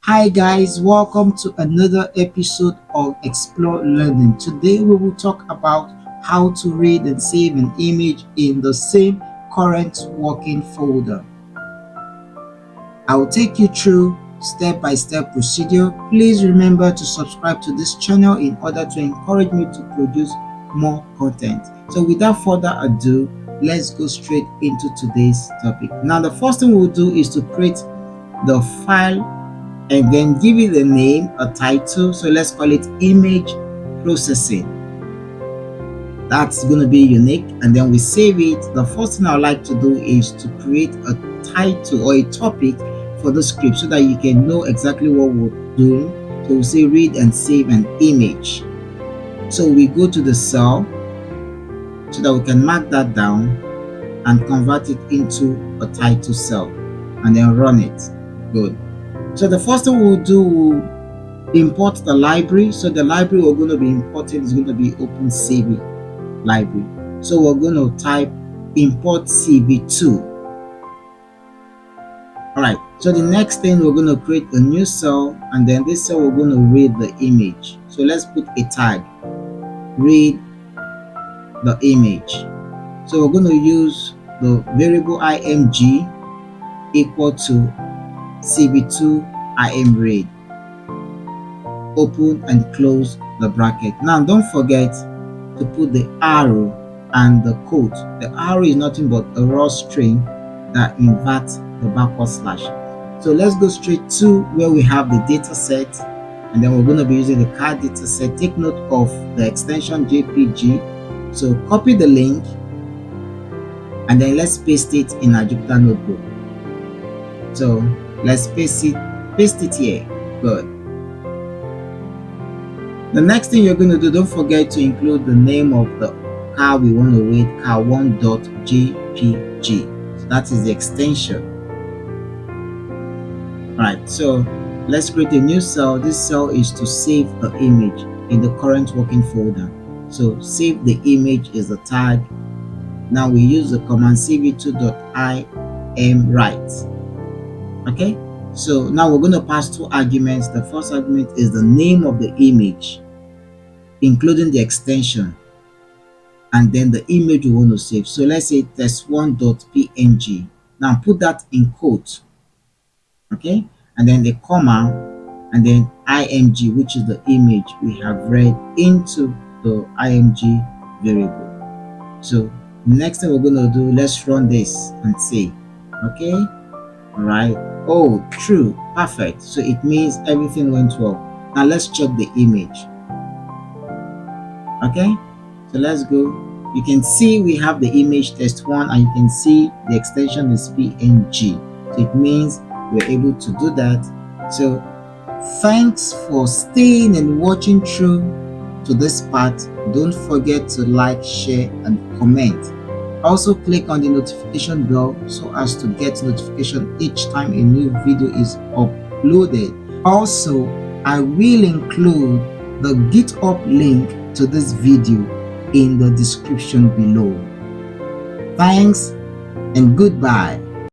Hi guys, welcome to another episode of Explore Learning. Today we will talk about how to read and save an image in the same current working folder. I will take you through step-by-step procedure. Please remember to subscribe to this channel in order to encourage me to produce more content. So without further ado, let's go straight into today's topic. Now the first thing we'll do is to create the file and then give it a name, a title. So let's call it image processing. That's going to be unique, and then we save it. The first thing I would like to do is to create a title or a topic for the script so that you can know exactly what we're doing. So we'll say read and save an image. So we go to the cell so that we can mark that down and convert it into a title cell and then run it. Good. So the first thing we'll do, we'll import the library. So the library we're going to be importing is going to be OpenCV library. So we're going to type import CV2. Alright, so the next thing, we're going to create a new cell, and then this cell we're going to read the image. So let's put a tag, read the image. So we're going to use the variable img equal to CV2 imread. Open and close the bracket. Now don't forget to put the arrow and the quote. The arrow is nothing but a raw string that inverts the backward slash. So let's go straight to where we have the data set, and then we're going to be using the card data set. Take note of the extension JPG. So copy the link and then let's paste it in our Jupyter notebook. So let's paste it here. Good. The next thing you're going to do, don't forget to include the name of the car we want to read, car1.jpg. So that is the extension. Right, so let's create a new cell. This cell is to save the image in the current working folder. So save the image is the tag. Now we use the command cv2.imwrite. Okay, so now we're going to pass two arguments. The first argument is the name of the image, including the extension, and then the image we want to save. So let's say test1.png. Now put that in quotes, okay, and then the comma, and then img, which is the image we have read, into the img variable. So next thing we're going to do, let's run this and see. Okay, all right. Oh, true, perfect. So it means everything went well. Now let's check the image. Okay, so let's go. You can see we have the image test1, and you can see the extension is png. So it means we're able to do that. So thanks for staying and watching through to this part. Don't forget to like, share and comment. Also click on the notification bell so as to get notification each time a new video is uploaded. Also, I will include the GitHub link to this video in the description below. Thanks and goodbye.